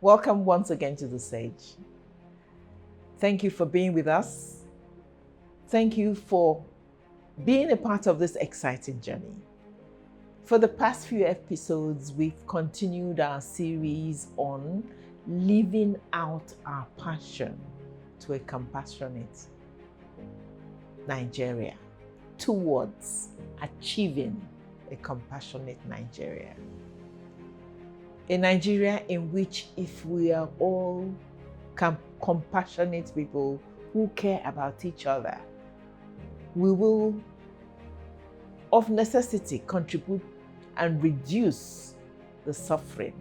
Welcome once again to the stage. Thank you for being with us. Thank you for being a part of this exciting journey. For the past few episodes, we've continued our series on living out our passion to a compassionate Nigeria, towards achieving a compassionate Nigeria. A Nigeria in which, if we are all compassionate people who care about each other, we will of necessity contribute and reduce the suffering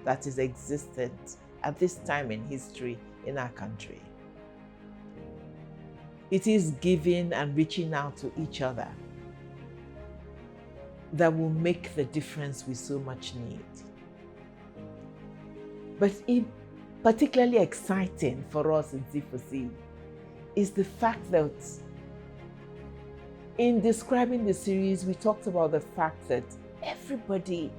that is existent at this time in history in our country. It is giving and reaching out to each other that will make the difference we so much need. But particularly exciting for us in Z4C is the fact that in describing the series, we talked about the fact that everybody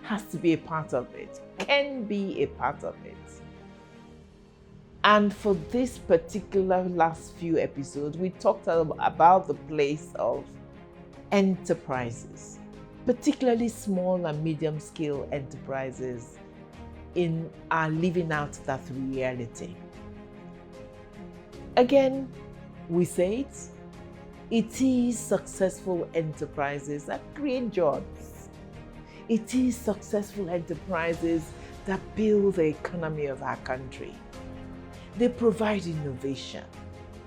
has to be a part of it, can be a part of it. And for this particular last few episodes, we talked about the place of enterprises, particularly small and medium scale enterprises in our living out that reality. Again, we say it is successful enterprises that create jobs. It is successful enterprises that build the economy of our country. They provide innovation.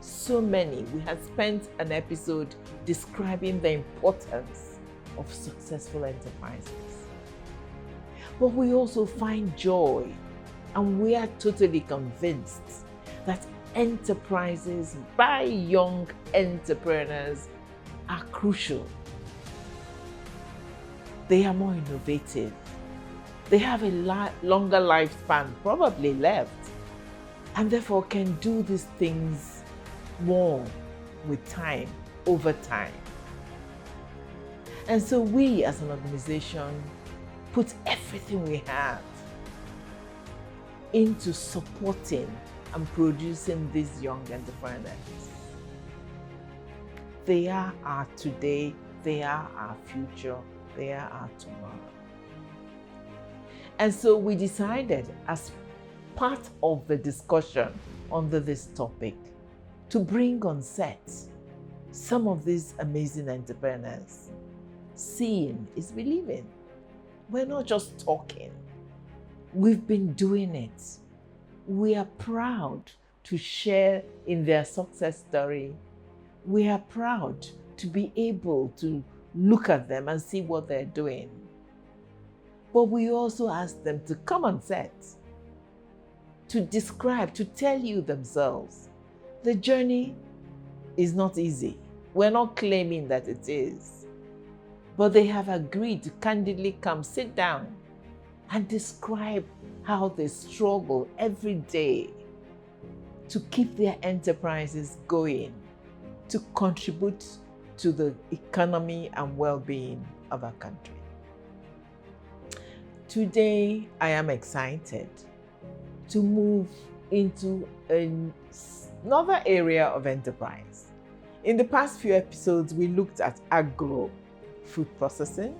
So many. We have spent an episode describing the importance of successful enterprises. But we also find joy, and we are totally convinced that enterprises by young entrepreneurs are crucial. They are more innovative. They have a longer lifespan, probably left, and therefore can do these things more with time, over time. And so we as an organization put everything we have into supporting and producing these young entrepreneurs. They are our today, they are our future, they are our tomorrow. And so we decided, as part of the discussion under this topic, to bring on set some of these amazing entrepreneurs. Seeing is believing. We're not just talking. We've been doing it. We are proud to share in their success story. We are proud to be able to look at them and see what they're doing. But we also ask them to come on set, to describe, to tell you themselves. The journey is not easy. We're not claiming that it is. But they have agreed to candidly come, sit down, and describe how they struggle every day to keep their enterprises going, to contribute to the economy and well-being of our country. Today, I am excited to move into another area of enterprise. In the past few episodes, we looked at agro, food processing,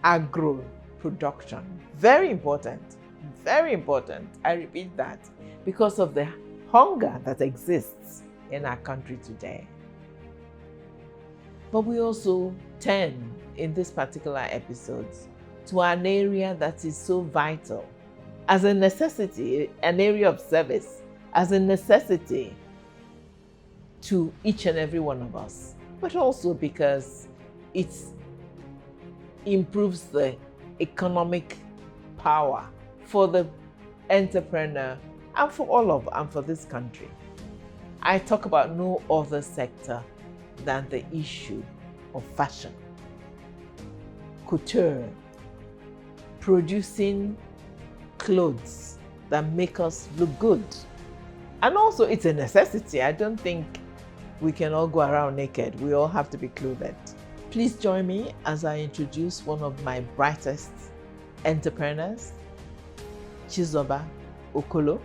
agro production. Very important, very important. I repeat that because of the hunger that exists in our country today. But we also turn in this particular episode to an area that is so vital as a necessity, an area of service, as a necessity to each and every one of us, but also because it improves the economic power for the entrepreneur and for all of and for this country. I talk about no other sector than the issue of fashion, couture, producing clothes that make us look good. And also it's a necessity. I don't think we can all go around naked. We all have to be clothed. Please join me as I introduce one of my brightest entrepreneurs, Chizoba Okolo.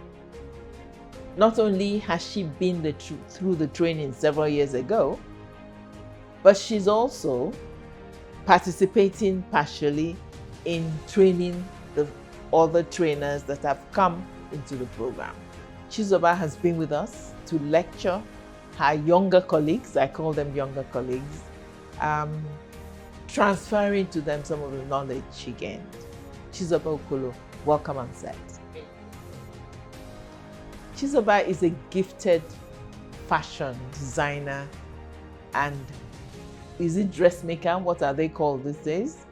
Not only has she been through the training several years ago, but she's also participating partially in training the other trainers that have come into the program. Chizoba has been with us to lecture her younger colleagues, I call them younger colleagues, transferring to them some of the knowledge she gained. Chizoba Okolo, welcome on set. Chizoba is a gifted fashion designer and is it dressmaker? What are they called these days?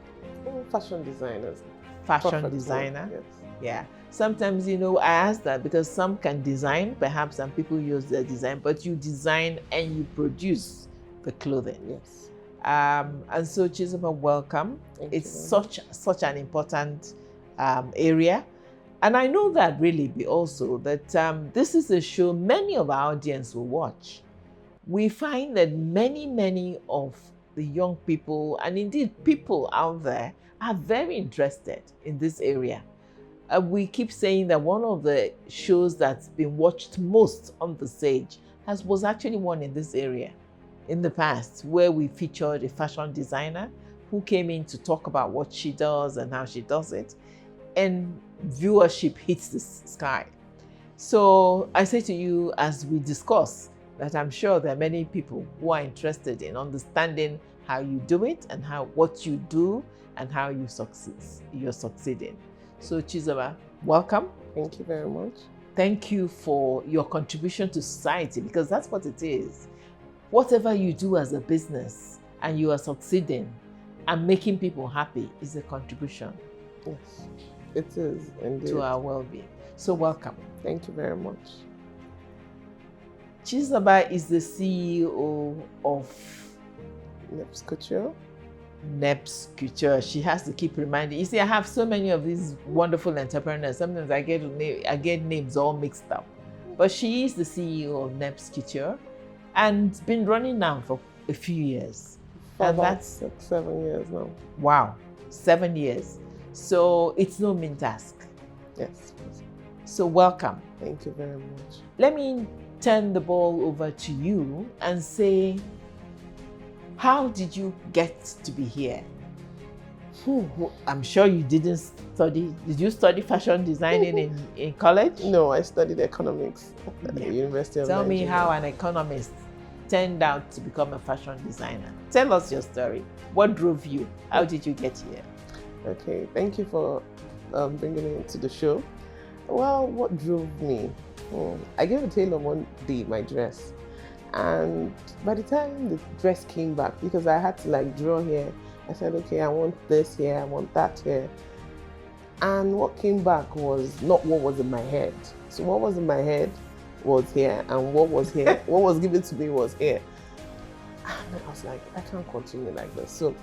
Fashion designers. Fashion designer? Yes. Yeah. Sometimes, I ask that because some can design, perhaps, and people use their design, but you design and you produce the clothing. Yes. And so, Chizoba, welcome. It's such an important area. And I know that really also that this is a show many of our audience will watch. We find that many of the young people, and indeed people out there, are very interested in this area. We keep saying that one of the shows that's been watched most on the stage was actually one in this area in the past, where we featured a fashion designer who came in to talk about what she does and how she does it. And viewership hits the sky. So I say to you, as we discuss, that I'm sure there are many people who are interested in understanding how you do it and what you do and how you're succeeding. So Chizoba, welcome. Thank you very much. Thank you for your contribution to society, because that's what it is. Whatever you do as a business and you are succeeding and making people happy is a contribution. Yes, it is indeed. To our well-being. So welcome. Thank you very much. Chizoba is the CEO of Neps Couture. Neps Couture. She has to keep reminding. You see, I have so many of these wonderful entrepreneurs. Sometimes I get names all mixed up. But she is the CEO of Neps Couture and been running now for a few years. And that's 7 years now. Wow, 7 years. So it's no mean task. Yes. So welcome. Thank you very much. Let me turn the ball over to you and say, how did you get to be here? I'm sure you didn't study. Did you study fashion designing in college? No, I studied economics at the University of Nigeria. Tell me how an economist turned out to become a fashion designer. Tell us your story. What drove you? How did you get here? Okay, thank you for bringing me into the show. Well, what drove me? I gave a tailor one day my dress, and by the time the dress came back, because I had to draw here, I said, okay, I want this here, I want that here. And what came back was not what was in my head. So what was in my head was here, and what was here, what was given to me was here. And I was like, I can't continue like this. So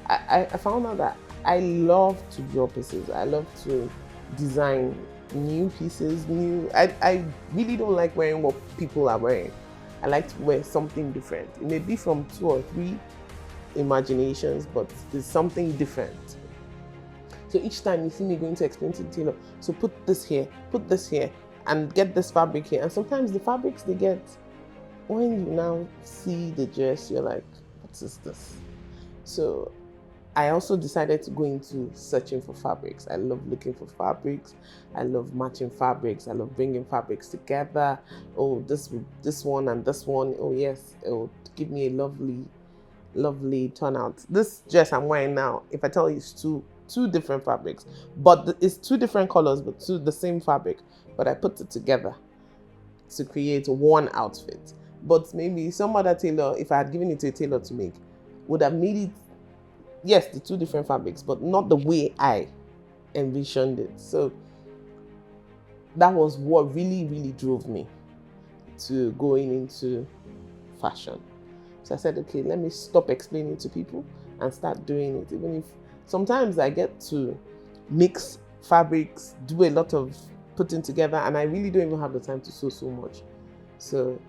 I found out that I love to draw pieces. I love to design new pieces, I really don't like wearing what people are wearing. I like to wear something different. It may be from 2 or 3 imaginations, but there's something different. So each time you see me going to explain to the tailor, so put this here, and get this fabric here. And sometimes the fabrics they get, when you now see the dress, you're like, what is this? So I also decided to go into searching for fabrics. I love looking for fabrics. I love matching fabrics. I love bringing fabrics together. Oh, this one and this one. Oh yes, it will give me a lovely turnout. This dress I'm wearing now, if I tell you, it's two different fabrics, but it's 2 different colors, but the same fabric. But I put it together to create one outfit. But maybe some other tailor, if I had given it to a tailor to make, would have made it, yes, the 2 different fabrics, but not the way I envisioned it. So that was what really drove me to going into fashion. So I said, okay, let me stop explaining to people and start doing it. Even if sometimes I get to mix fabrics, do a lot of putting together, and I really don't even have the time to sew so much. So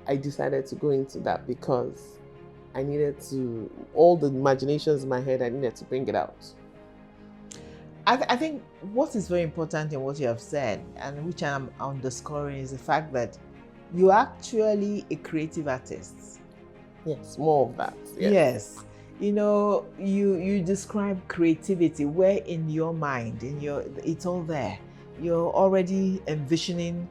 I decided to go into that because I needed to, all the imaginations in my head, I needed to bring it out. I think what is very important in what you have said, and which I'm underscoring, is the fact that you're actually a creative artist. Yes, more of that. Yes. You know, you describe creativity where in your mind, it's all there. You're already envisioning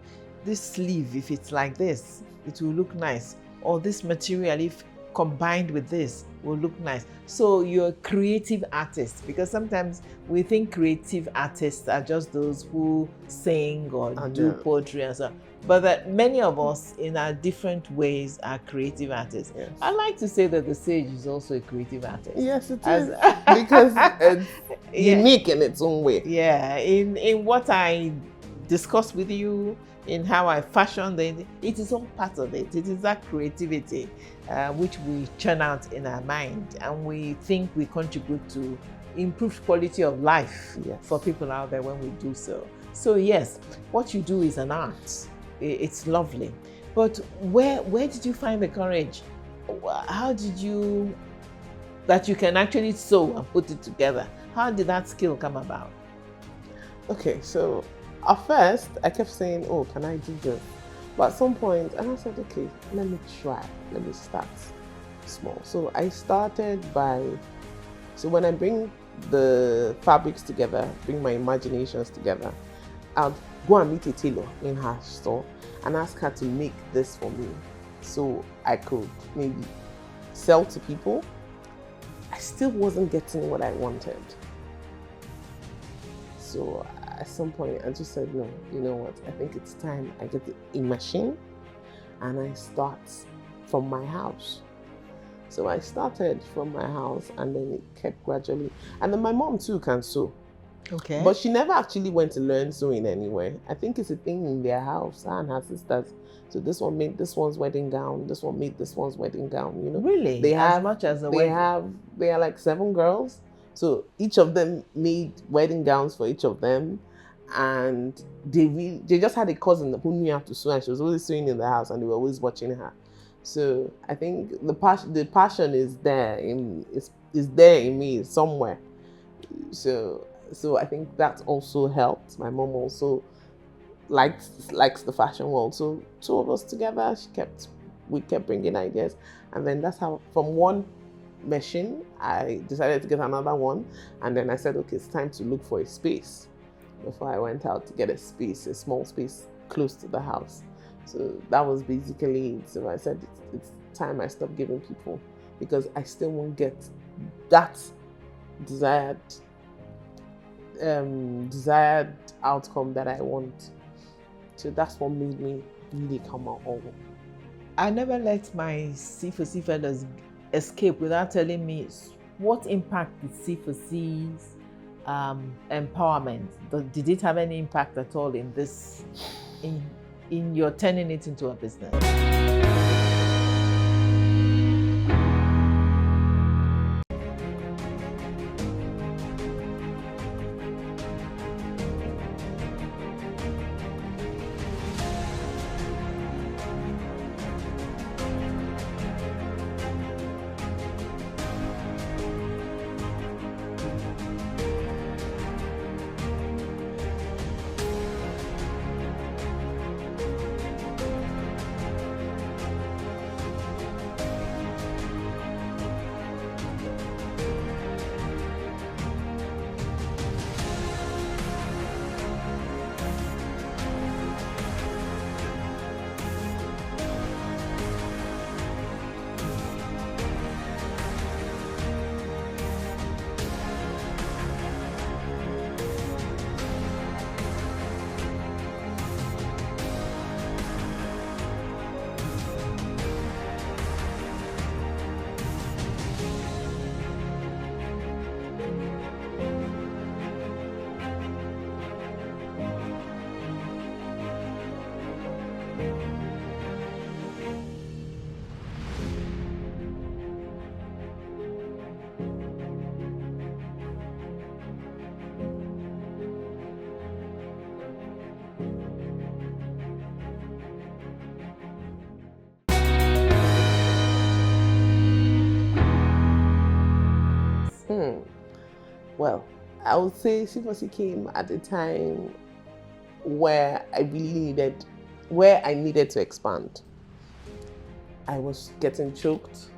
this sleeve. If it's like this, it will look nice. Or this material, if combined with this, will look nice. So you're a creative artist, because sometimes we think creative artists are just those who sing or do poetry and so on. But that many of us, in our different ways, are creative artists. Yes. I like to say that the sage is also a creative artist. Yes, it is. Because it's unique in its own way. Yeah, in what I discuss with you, in how I fashion it is all part of it. It is that creativity which we churn out in our mind, and we think we contribute to improved quality of life for people out there when we do so. So yes, what you do is an art. It's lovely. But where did you find the courage? How did you, that you can actually sew and put it together? How did that skill come about? Okay, so at first I kept saying, oh, can I do this? But at some point, and I said, okay, let me try. Let me start small. So I started so when I bring the fabrics together, bring my imaginations together, I'll go and meet a tailor in her store and ask her to make this for me so I could maybe sell to people. I still wasn't getting what I wanted. So at some point I just said, no, you know what, I think it's time I get a machine and I start from my house. So I started from my house, and then it kept gradually. And then my mom too can sew. Okay. But she never actually went to learn sewing anyway. I think it's a thing in their house, her and her sisters. So this one made this one's wedding gown, this one made this one's wedding gown, you know. Really? They have, as much as a they are like 7 girls. So each of them made wedding gowns for each of them. And they just had a cousin who knew how to sew, and she was always sewing in the house, and they were always watching her. So I think the passion is there is there in me somewhere. So I think that also helped. My mom also likes the fashion world. So 2 of us together, we kept bringing ideas, and then that's how from one machine I decided to get another one, and then I said, okay, it's time to look for a space before I went out to get a small space close to the house. So that was basically it. So I said it's time I stopped giving people, because I still won't get that desired outcome that I want. So that's what made me really come out all. I never let my C4C fellows escape without telling me what impact did C4C's empowerment, did it have any impact at all in this, in your turning it into a business? Well, I would say C4C came at a time where I needed to expand. I was getting choked.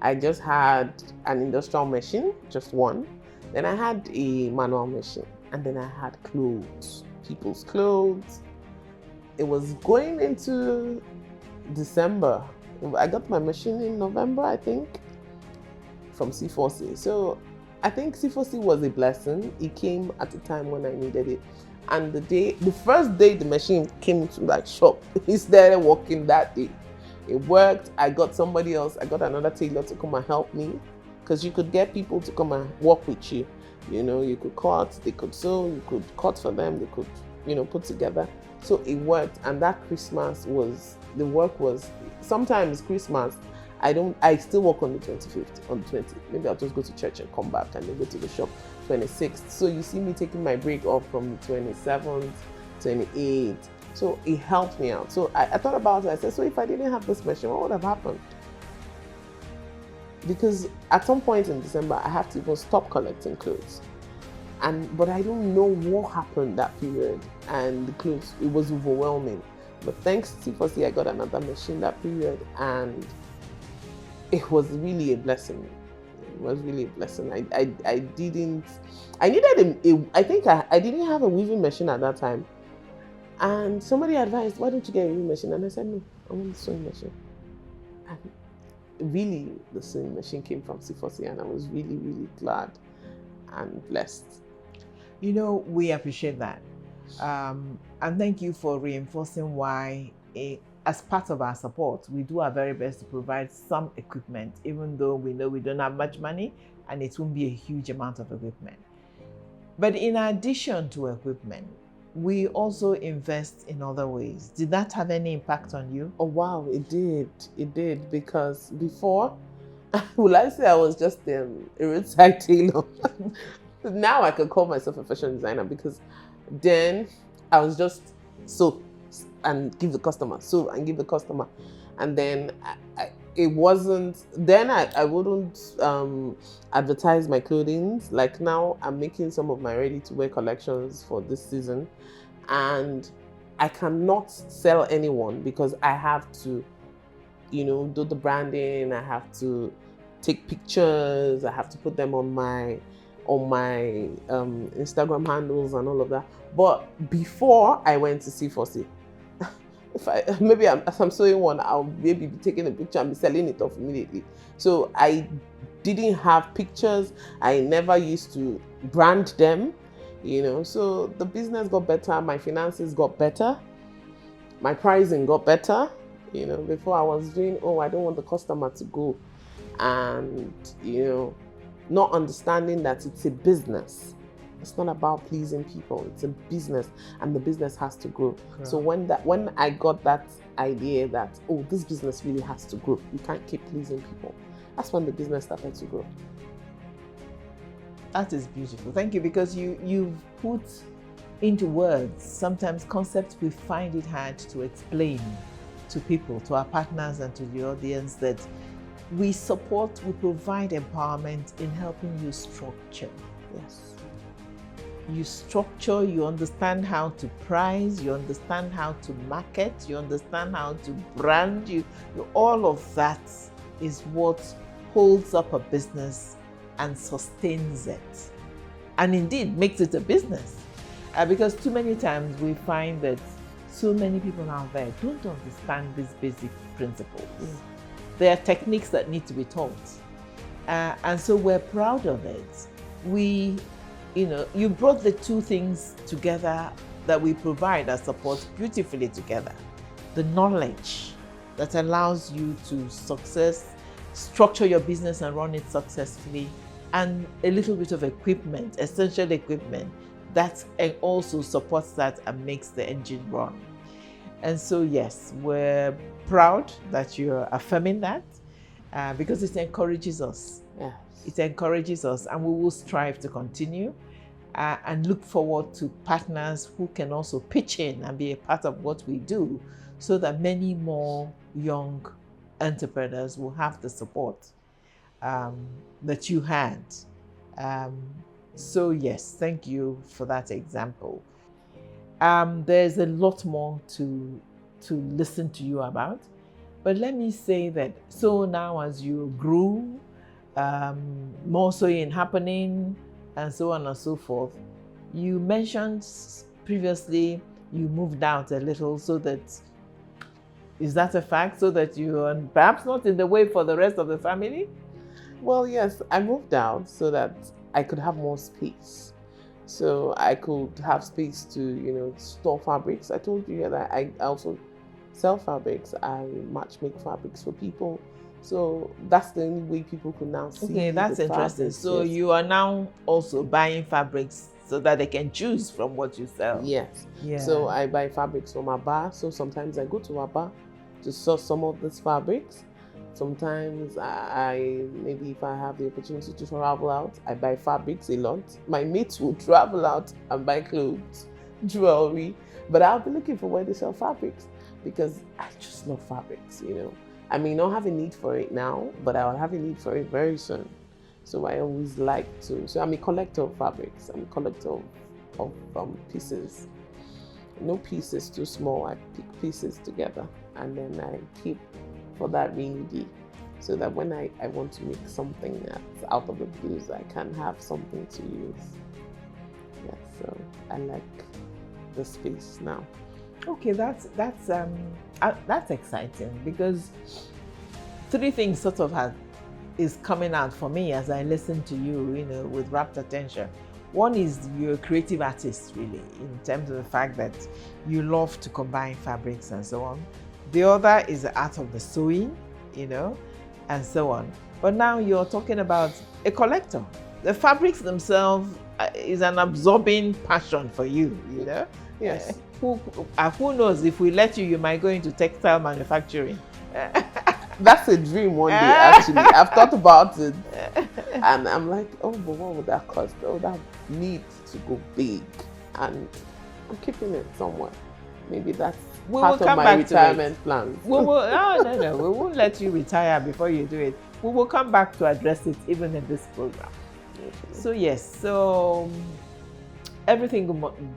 I just had an industrial machine, just one. Then I had a manual machine, and then I had clothes, people's clothes. It was going into December. I got my machine in November, I think, from C4C. So I think C4C was a blessing. It came at a time when I needed it. And the first day the machine came to my shop, he started working that day. It worked. I got somebody else. I got another tailor to come and help me, because you could get people to come and work with you. You know, you could cut, they could sew, you could cut for them, they could, put together. So it worked. And that Christmas the work was, sometimes Christmas, I still work on the 25th, on the 20th. Maybe I'll just go to church and come back and then go to the shop 26th. So you see me taking my break off from the 27th, 28th. So it helped me out. So I thought about it. I said, so if I didn't have this machine, what would have happened? Because at some point in December, I have to even stop collecting clothes. But I don't know what happened that period. And the clothes, it was overwhelming. But thanks to C4C, I got another machine that period. And it was really a blessing. It was really a blessing. I didn't have a weaving machine at that time. And somebody advised, why don't you get a weaving machine? And I said, no, I want a sewing machine. And really, the sewing machine came from C4C, and I was really, really glad and blessed. We appreciate that. And thank you for reinforcing why, as part of our support, we do our very best to provide some equipment, even though we know we don't have much money and it won't be a huge amount of equipment. But in addition to equipment, we also invest in other ways. Did that have any impact on you? Oh, wow, it did. It did, because before, will I say I was just a roadside tailor? Now I can call myself a fashion designer, because then I was just sew and give the customer, sew and give the customer. And then I wouldn't advertise my clothing. Like now, I'm making some of my ready-to-wear collections for this season, and I cannot sell anyone because I have to, do the branding. I have to take pictures. I have to put them on my Instagram handles and all of that. But before I went to C4C, as I'm sewing one, I'll maybe be taking a picture and be selling it off immediately. So I didn't have pictures. I never used to brand them, So the business got better. My finances got better. My pricing got better. Before I was doing, I don't want the customer to go. And, not understanding that it's a business. It's not about pleasing people. It's a business, and the business has to grow. Yeah. So when I got that idea that, this business really has to grow, you can't keep pleasing people, that's when the business started to grow. That is beautiful. Thank you, because you've put into words sometimes concepts we find it hard to explain to people, to our partners and to the audience, that we provide empowerment in helping you structure. Yes. You structure, you understand how to price, you understand how to market, you understand how to brand, all of that is what holds up a business and sustains it. And indeed makes it a business. Because too many times we find that so many people out there don't understand these basic principles. There are techniques that need to be taught. And so we're proud of it. You brought the two things together that we provide as support beautifully together. The knowledge that allows you to structure your business and run it successfully, and a little bit of equipment, essential equipment, that also supports that and makes the engine run. And so yes, we're proud that you're affirming that, because it encourages us. Yes. It encourages us, and we will strive to continue and look forward to partners who can also pitch in and be a part of what we do, so that many more young entrepreneurs will have the support that you had. So yes, thank you for that example. There's a lot more to listen to you about, but let me say that so now as you grew, more sewing happening, and so on and so forth, you mentioned previously you moved out a little so that is that a fact so that you are perhaps not in the way for the rest of the family? Well, yes, I moved out so that I could have more space. So I could have space to, store fabrics. I told you that I also sell fabrics. I match make fabrics for people. So that's the only way people could now Okay, see the that's interesting. fabrics. So Yes. you are now also buying fabrics so that they can choose from what you sell. Yes. Yeah. So I buy fabrics from Aba. So sometimes I go to Aba to source some of these fabrics. Sometimes I maybe if I have the opportunity to travel out, I buy fabrics a lot. My mates will travel out and buy clothes, jewelry, but I'll be looking for where they sell fabrics because I just love fabrics. I may not have a need for it now, but I'll have a need for it very soon. So I always like to. So I'm a collector of fabrics. I'm a collector of pieces. No piece is too small. I pick pieces together and then I keep for that rainy day, so that when I want to make something that's out of the blues, I can have something to use. Yeah, so I like the space now. Okay, that's exciting because three things sort of is coming out for me as I listen to you, with rapt attention. One is you're a creative artist, really, in terms of the fact that you love to combine fabrics and so on. The other is the art of the sewing, and so on. But now you're talking about a collector. The fabrics themselves is an absorbing passion for you, Yes. Who knows, if we let you might go into textile manufacturing. That's a dream one day, actually. I've thought about it. And I'm like, oh, but what would that cost? Oh, that needs to go big. And I'm keeping it somewhere. Maybe that's part of my retirement plans. We will, no. We won't let you retire before you do it. We will come back to address it even in this program. Okay. So yes, everything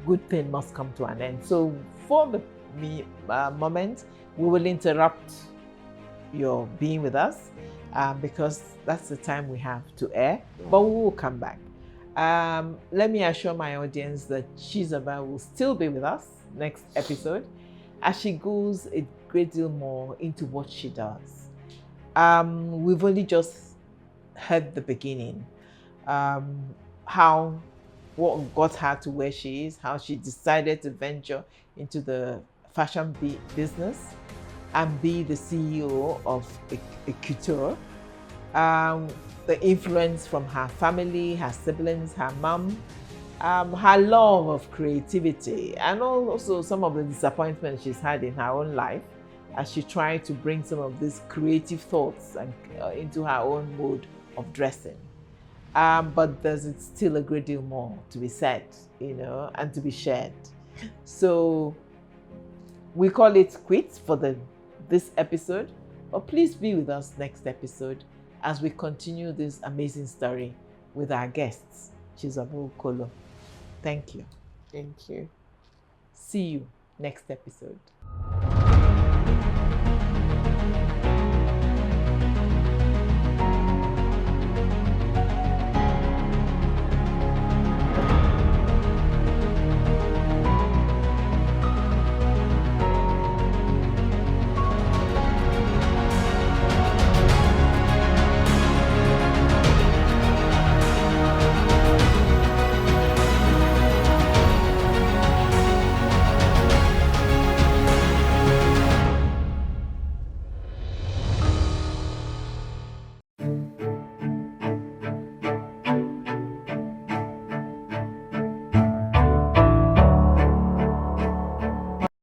good thing must come to an end. So for the moment, we will interrupt your being with us because that's the time we have to air, but we will come back. Let me assure my audience that Chizoba will still be with us next episode as she goes a great deal more into what she does. We've only just heard the beginning, what got her to where she is, how she decided to venture into the fashion business and be the CEO of a couture. The influence from her family, her siblings, her mom, her love of creativity, and also some of the disappointments she's had in her own life as she tried to bring some of these creative thoughts into her own mode of dressing. But there's still a great deal more to be said, and to be shared. So we call it quits for this episode, but please be with us next episode as we continue this amazing story with our guests, Chizoba Okolo. Thank you. Thank you. See you next episode.